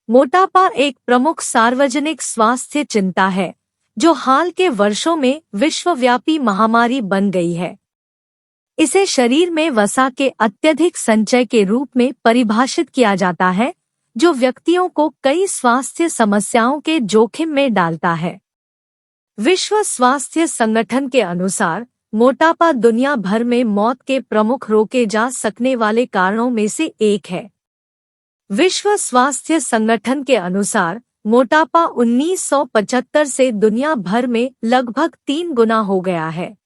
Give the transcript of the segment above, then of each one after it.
मोटापा एक प्रमुख सार्वजनिक स्वास्थ्य चिंता है जो हाल के वर्षों में विश्वव्यापी महामारी बन गई है। इसे शरीर में वसा के अत्यधिक संचय के रूप में परिभाषित किया जाता है, जो व्यक्तियों को कई स्वास्थ्य समस्याओं के जोखिम में डालता है। विश्व स्वास्थ्य संगठन के अनुसार मोटापा दुनिया भर में मौत के प्रमुख रोके जा सकने वाले कारणों में से एक है। विश्व स्वास्थ्य संगठन के अनुसार मोटापा 1975 से दुनिया भर में लगभग 3 गुना हो गया है।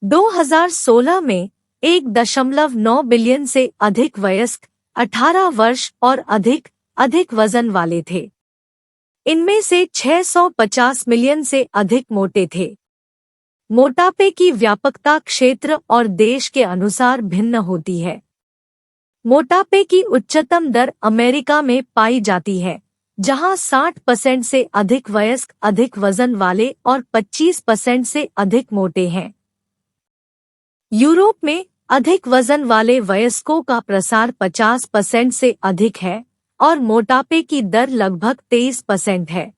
2016 में 1.9 बिलियन से अधिक वयस्क 18 वर्ष और अधिक वजन वाले थे। इनमें से 650 मिलियन से अधिक मोटे थे। मोटापे की व्यापकता क्षेत्र और देश के अनुसार भिन्न होती है। मोटापे की उच्चतम दर अमेरिका में पाई जाती है, जहां 60% से अधिक वयस्क अधिक वजन वाले और 25% से अधिक मोटे हैं। यूरोप में अधिक वजन वाले वयस्कों का प्रसार 50% से अधिक है और मोटापे की दर लगभग 23% है।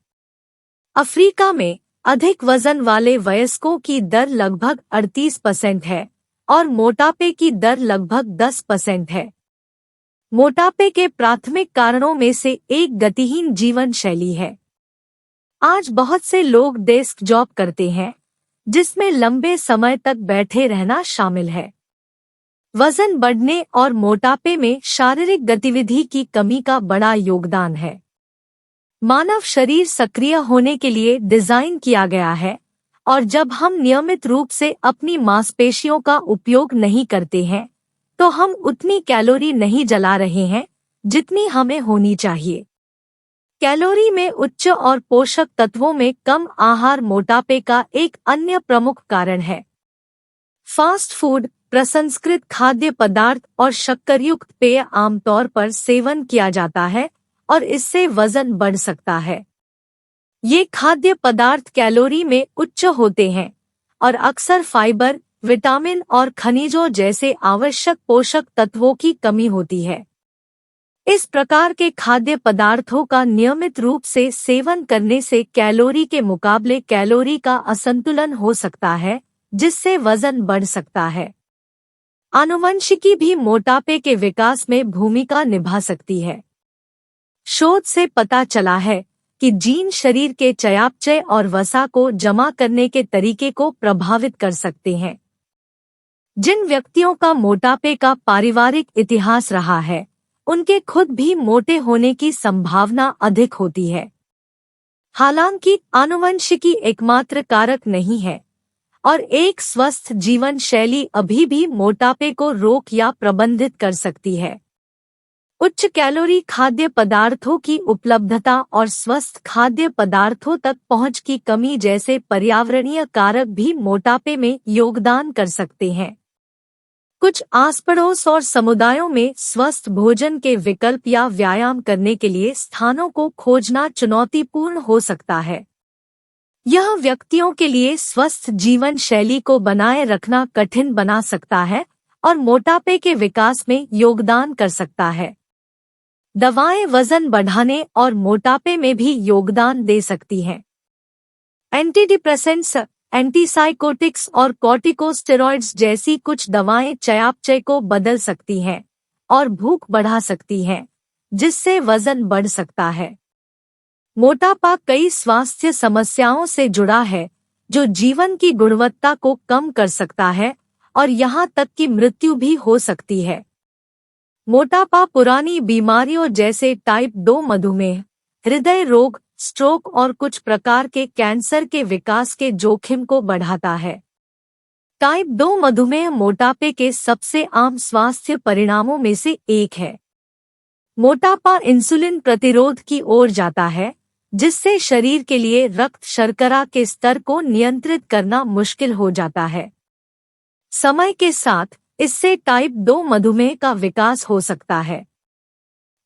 अफ्रीका में अधिक वजन वाले वयस्कों की दर लगभग 38% है और मोटापे की दर लगभग 10% है। मोटापे के प्राथमिक कारणों में से एक गतिहीन जीवन शैली है। आज बहुत से लोग डेस्क जॉब करते हैं, जिसमें लंबे समय तक बैठे रहना शामिल है। वजन बढ़ने और मोटापे में शारीरिक गतिविधि की कमी का बड़ा योगदान है। मानव शरीर सक्रिय होने के लिए डिजाइन किया गया है, और जब हम नियमित रूप से अपनी मांसपेशियों का उपयोग नहीं करते हैं, तो हम उतनी कैलोरी नहीं जला रहे हैं जितनी हमें होनी चाहिए। कैलोरी में उच्च और पोषक तत्वों में कम आहार मोटापे का एक अन्य प्रमुख कारण है। फास्ट फूड, प्रसंस्कृत खाद्य पदार्थ और शक्करयुक्त पेय आमतौर पर सेवन किया जाता है और इससे वजन बढ़ सकता है। ये खाद्य पदार्थ कैलोरी में उच्च होते हैं और अक्सर फाइबर, विटामिन और खनिजों जैसे आवश्यक पोषक तत्वों की कमी होती है। इस प्रकार के खाद्य पदार्थों का नियमित रूप से सेवन करने से कैलोरी के मुकाबले कैलोरी का असंतुलन हो सकता है, जिससे वजन बढ़ सकता है। आनुवंशिकी भी मोटापे के विकास में भूमिका निभा सकती है। शोध से पता चला है कि जीन शरीर के चयापचय और वसा को जमा करने के तरीके को प्रभावित कर सकते हैं। जिन व्यक्तियों का मोटापे का पारिवारिक इतिहास रहा है, उनके खुद भी मोटे होने की संभावना अधिक होती है। हालांकि आनुवंशिकी एकमात्र कारक नहीं है और एक स्वस्थ जीवन शैली अभी भी मोटापे को रोक या प्रबंधित कर सकती है। उच्च कैलोरी खाद्य पदार्थों की उपलब्धता और स्वस्थ खाद्य पदार्थों तक पहुंच की कमी जैसे पर्यावरणीय कारक भी मोटापे में योगदान कर सकते हैं। कुछ आस पड़ोस और समुदायों में स्वस्थ भोजन के विकल्प या व्यायाम करने के लिए स्थानों को खोजना चुनौतीपूर्ण हो सकता है। यह व्यक्तियों के लिए स्वस्थ जीवन शैली को बनाए रखना कठिन बना सकता है और मोटापे के विकास में योगदान कर सकता है। दवाएं वजन बढ़ाने और मोटापे में भी योगदान दे सकती हैं। एंटीडिप्रेसेंट्स, एंटीसाइकोटिक्स और कॉर्टिकोस्टेरॉइड्स जैसी कुछ दवाएं चयापचय को बदल सकती हैं और भूख बढ़ा सकती हैं, जिससे वजन बढ़ सकता है। मोटापा कई स्वास्थ्य समस्याओं से जुड़ा है, जो जीवन की गुणवत्ता को कम कर सकता है और यहाँ तक कि मृत्यु भी हो सकती है। मोटापा पुरानी बीमारियों जैसे टाइप 2 मधुमेह, हृदय रोग, स्ट्रोक और कुछ प्रकार के कैंसर के विकास के जोखिम को बढ़ाता है। टाइप 2 मधुमेह मोटापे के सबसे आम स्वास्थ्य परिणामों में से एक है। मोटापा इंसुलिन प्रतिरोध की ओर जाता है, जिससे शरीर के लिए रक्त शर्करा के स्तर को नियंत्रित करना मुश्किल हो जाता है। समय के साथ इससे टाइप 2 मधुमेह का विकास हो सकता है।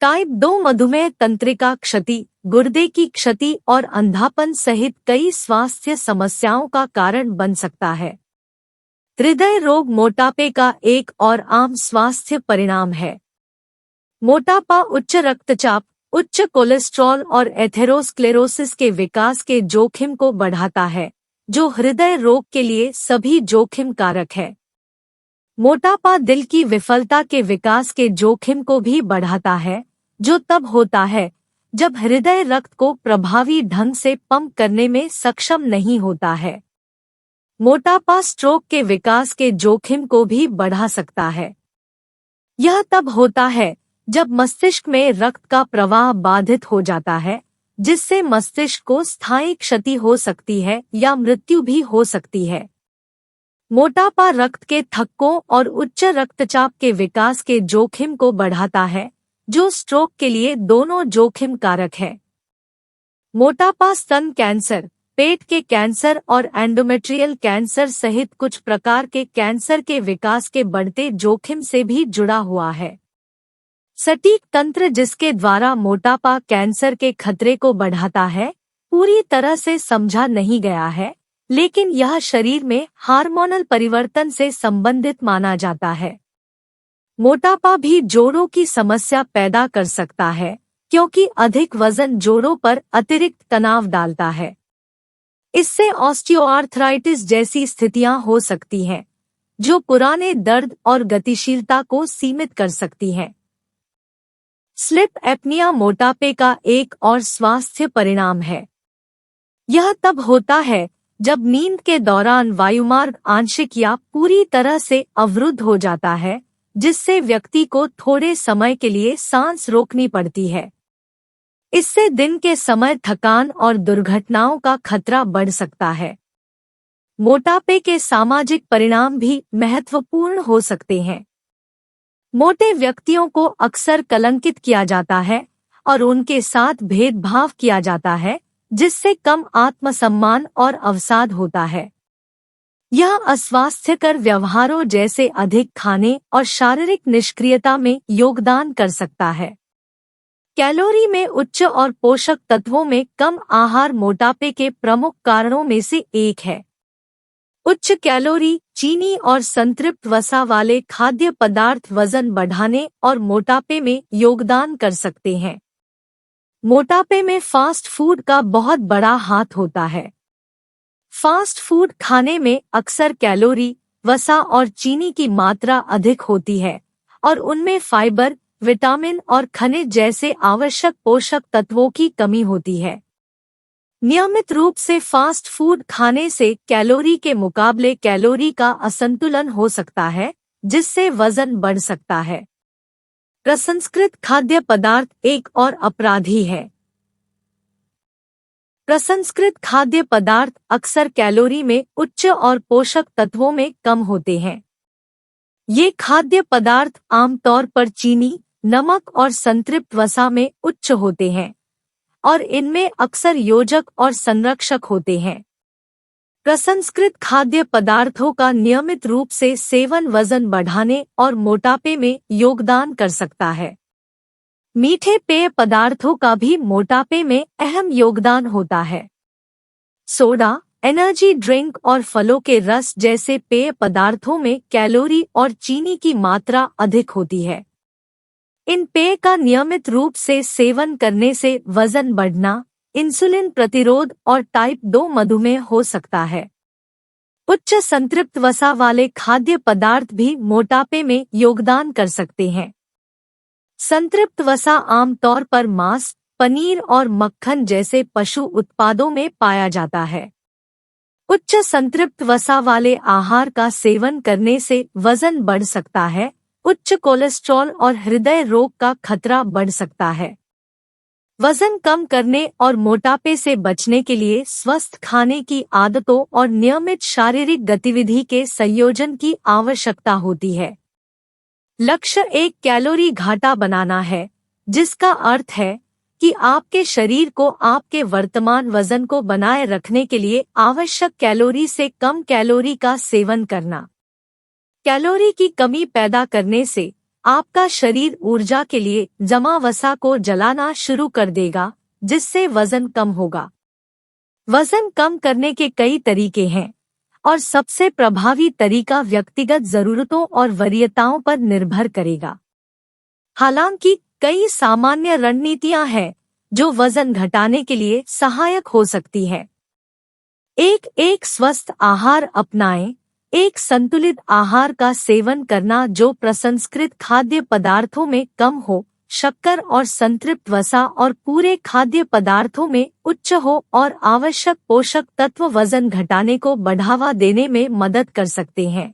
टाइप 2 मधुमेह तंत्रिका क्षति, गुर्दे की क्षति और अंधापन सहित कई स्वास्थ्य समस्याओं का कारण बन सकता है। हृदय रोग मोटापे का एक और आम स्वास्थ्य परिणाम है। मोटापा उच्च रक्तचाप, उच्च कोलेस्ट्रॉल और एथेरोस्क्लेरोसिस के विकास के जोखिम को बढ़ाता है, जो हृदय रोग के लिए सभी जोखिम कारक है। मोटापा दिल की विफलता के विकास के जोखिम को भी बढ़ाता है, जो तब होता है जब हृदय रक्त को प्रभावी ढंग से पंप करने में सक्षम नहीं होता है। मोटापा स्ट्रोक के विकास के जोखिम को भी बढ़ा सकता है। यह तब होता है जब मस्तिष्क में रक्त का प्रवाह बाधित हो जाता है, जिससे मस्तिष्क को स्थायी क्षति हो सकती है या मृत्यु भी हो सकती है। मोटापा रक्त के थक्कों और उच्च रक्तचाप के विकास के जोखिम को बढ़ाता है, जो स्ट्रोक के लिए दोनों जोखिम कारक है। मोटापा स्तन कैंसर, पेट के कैंसर और एंडोमेट्रियल कैंसर सहित कुछ प्रकार के कैंसर के विकास के बढ़ते जोखिम से भी जुड़ा हुआ है। सटीक तंत्र जिसके द्वारा मोटापा कैंसर के खतरे को बढ़ाता है, पूरी तरह से समझा नहीं गया है, लेकिन यह शरीर में हार्मोनल परिवर्तन से संबंधित माना जाता है। मोटापा भी जोड़ों की समस्या पैदा कर सकता है, क्योंकि अधिक वजन जोड़ों पर अतिरिक्त तनाव डालता है। इससे ऑस्टियोआर्थराइटिस जैसी स्थितियां हो सकती हैं, जो पुराने दर्द और गतिशीलता को सीमित कर सकती हैं। स्लीप एपनिया मोटापे का एक और स्वास्थ्य परिणाम है। यह तब होता है जब नींद के दौरान वायुमार्ग आंशिक या पूरी तरह से अवरुद्ध हो जाता है, जिससे व्यक्ति को थोड़े समय के लिए सांस रोकनी पड़ती है। इससे दिन के समय थकान और दुर्घटनाओं का खतरा बढ़ सकता है। मोटापे के सामाजिक परिणाम भी महत्वपूर्ण हो सकते हैं। मोटे व्यक्तियों को अक्सर कलंकित किया जाता है और उनके साथ भेदभाव किया जाता है, जिससे कम आत्मसम्मान और अवसाद होता है। यह अस्वास्थ्यकर व्यवहारों जैसे अधिक खाने और शारीरिक निष्क्रियता में योगदान कर सकता है। कैलोरी में उच्च और पोषक तत्वों में कम आहार मोटापे के प्रमुख कारणों में से एक है। उच्च कैलोरी, चीनी और संतृप्त वसा वाले खाद्य पदार्थ वजन बढ़ाने और मोटापे में योगदान कर सकते हैं। मोटापे में फास्ट फूड का बहुत बड़ा हाथ होता है। फास्ट फूड खाने में अक्सर कैलोरी, वसा और चीनी की मात्रा अधिक होती है और उनमें फाइबर, विटामिन और खनिज जैसे आवश्यक पोषक तत्वों की कमी होती है। नियमित रूप से फास्ट फूड खाने से कैलोरी के मुकाबले कैलोरी का असंतुलन हो सकता है, जिससे वजन बढ़ सकता है। प्रसंस्कृत खाद्य पदार्थ एक और अपराधी है। प्रसंस्कृत खाद्य पदार्थ अक्सर कैलोरी में उच्च और पोषक तत्वों में कम होते हैं। ये खाद्य पदार्थ आमतौर पर चीनी, नमक और संतृप्त वसा में उच्च होते हैं और इनमें अक्सर योजक और संरक्षक होते हैं। प्रसंस्कृत खाद्य पदार्थों का नियमित रूप से सेवन वजन बढ़ाने और मोटापे में योगदान कर सकता है। मीठे पेय पदार्थों का भी मोटापे में अहम योगदान होता है। सोडा, एनर्जी ड्रिंक और फलों के रस जैसे पेय पदार्थों में कैलोरी और चीनी की मात्रा अधिक होती है। इन पेय का नियमित रूप से सेवन करने से वजन बढ़ना, इंसुलिन प्रतिरोध और टाइप 2 मधुमेह हो सकता है। उच्च संतृप्त वसा वाले खाद्य पदार्थ भी मोटापे में योगदान कर सकते हैं। संतृप्त वसा आमतौर पर मांस, पनीर और मक्खन जैसे पशु उत्पादों में पाया जाता है। उच्च संतृप्त वसा वाले आहार का सेवन करने से वजन बढ़ सकता है, उच्च कोलेस्ट्रॉल और हृदय रोग का खतरा बढ़ सकता है। वजन कम करने और मोटापे से बचने के लिए स्वस्थ खाने की आदतों और नियमित शारीरिक गतिविधि के संयोजन की आवश्यकता होती है। लक्ष्य एक कैलोरी घाटा बनाना है, जिसका अर्थ है कि आपके शरीर को आपके वर्तमान वजन को बनाए रखने के लिए आवश्यक कैलोरी से कम कैलोरी का सेवन करना। कैलोरी की कमी पैदा करने से आपका शरीर ऊर्जा के लिए जमा वसा को जलाना शुरू कर देगा, जिससे वजन कम होगा। वजन कम करने के कई तरीके हैं और सबसे प्रभावी तरीका व्यक्तिगत जरूरतों और वरीयताओं पर निर्भर करेगा। हालांकि कई सामान्य रणनीतियां हैं जो वजन घटाने के लिए सहायक हो सकती है। एक स्वस्थ आहार अपनाएं। एक संतुलित आहार का सेवन करना जो प्रसंस्कृत खाद्य पदार्थों में कम हो, शक्कर और संतृप्त वसा और पूरे खाद्य पदार्थों में उच्च हो और आवश्यक पोषक तत्व वजन घटाने को बढ़ावा देने में मदद कर सकते हैं।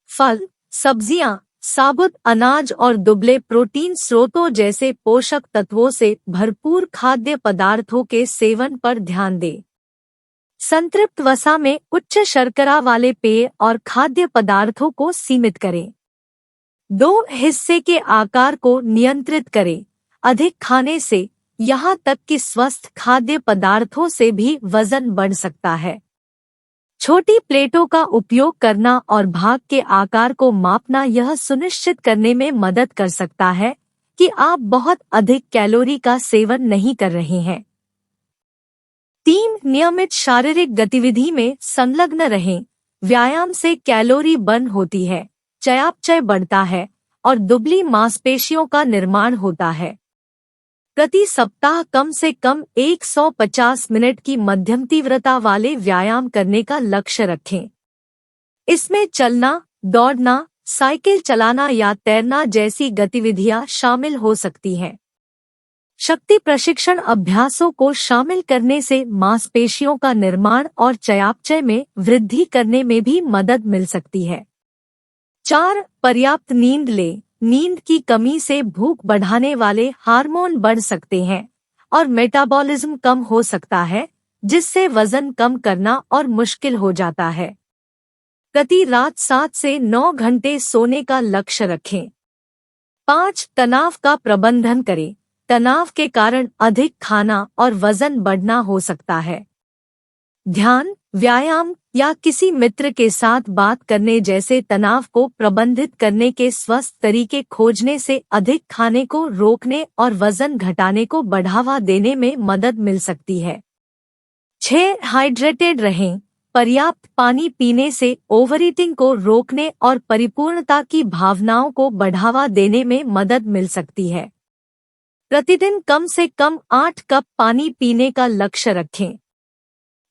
फल, सब्जियां, साबुत अनाज और दुबले प्रोटीन स्रोतों जैसे पोषक तत्वों से भरपूर खाद्य पदार्थों के सेवन पर ध्यान दें। संतृप्त वसा में उच्च शर्करा वाले पेय और खाद्य पदार्थों को सीमित करें। 2 हिस्से के आकार को नियंत्रित करें। अधिक खाने से, यहाँ तक कि स्वस्थ खाद्य पदार्थों से भी वजन बढ़ सकता है। छोटी प्लेटों का उपयोग करना और भाग के आकार को मापना यह सुनिश्चित करने में मदद कर सकता है कि आप बहुत अधिक कैलोरी का सेवन नहीं कर रहे हैं। 3 नियमित शारीरिक गतिविधि में संलग्न रहें। व्यायाम से कैलोरी बर्न होती है, चयापचय बढ़ता है और दुबली मांसपेशियों का निर्माण होता है। प्रति सप्ताह कम से कम 150 मिनट की मध्यम तीव्रता वाले व्यायाम करने का लक्ष्य रखें। इसमें चलना, दौड़ना, साइकिल चलाना या तैरना जैसी गतिविधियां शामिल हो सकती हैं। शक्ति प्रशिक्षण अभ्यासों को शामिल करने से मांसपेशियों का निर्माण और चयापचय में वृद्धि करने में भी मदद मिल सकती है। 4 पर्याप्त नींद लें। नींद की कमी से भूख बढ़ाने वाले हार्मोन बढ़ सकते हैं और मेटाबॉलिज्म कम हो सकता है, जिससे वजन कम करना और मुश्किल हो जाता है। प्रति रात 7 से 9 घंटे सोने का लक्ष्य रखें। 5 तनाव का प्रबंधन करें। तनाव के कारण अधिक खाना और वजन बढ़ना हो सकता है। ध्यान, व्यायाम या किसी मित्र के साथ बात करने जैसे तनाव को प्रबंधित करने के स्वस्थ तरीके खोजने से अधिक खाने को रोकने और वजन घटाने को बढ़ावा देने में मदद मिल सकती है। 6 हाइड्रेटेड रहें। पर्याप्त पानी पीने से ओवरईटिंग को रोकने और परिपूर्णता की भावनाओं को बढ़ावा देने में मदद मिल सकती है। प्रतिदिन कम से कम 8 कप पानी पीने का लक्ष्य रखें।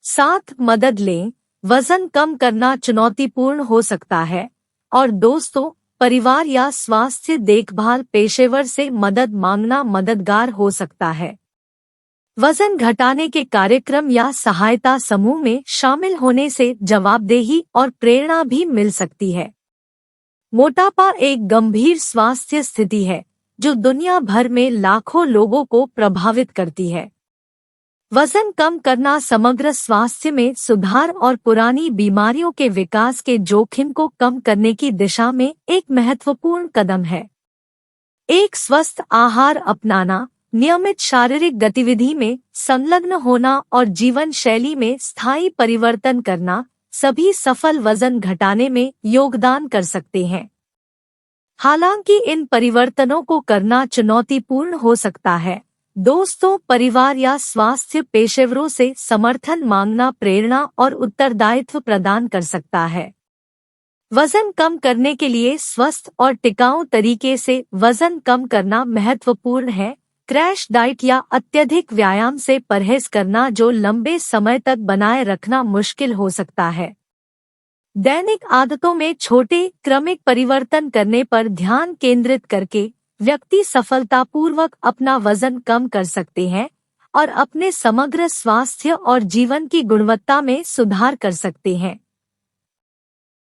7 मदद लें। वजन कम करना चुनौतीपूर्ण हो सकता है और दोस्तों, परिवार या स्वास्थ्य देखभाल पेशेवर से मदद मांगना मददगार हो सकता है। वजन घटाने के कार्यक्रम या सहायता समूह में शामिल होने से जवाबदेही और प्रेरणा भी मिल सकती है। मोटापा एक गंभीर स्वास्थ्य स्थिति है जो दुनिया भर में लाखों लोगों को प्रभावित करती है। वजन कम करना समग्र स्वास्थ्य में सुधार और पुरानी बीमारियों के विकास के जोखिम को कम करने की दिशा में एक महत्वपूर्ण कदम है। एक स्वस्थ आहार अपनाना, नियमित शारीरिक गतिविधि में संलग्न होना और जीवन शैली में स्थायी परिवर्तन करना सभी सफल वजन घटाने में योगदान कर सकते हैं। हालांकि इन परिवर्तनों को करना चुनौतीपूर्ण हो सकता है, दोस्तों, परिवार या स्वास्थ्य पेशेवरों से समर्थन मांगना प्रेरणा और उत्तरदायित्व प्रदान कर सकता है। वजन कम करने के लिए स्वस्थ और टिकाऊ तरीके से वजन कम करना महत्वपूर्ण है। क्रैश डाइट या अत्यधिक व्यायाम से परहेज करना जो लंबे समय तक बनाए रखना मुश्किल हो सकता है। दैनिक आदतों में छोटे क्रमिक परिवर्तन करने पर ध्यान केंद्रित करके व्यक्ति सफलतापूर्वक अपना वजन कम कर सकते हैं और अपने समग्र स्वास्थ्य और जीवन की गुणवत्ता में सुधार कर सकते हैं।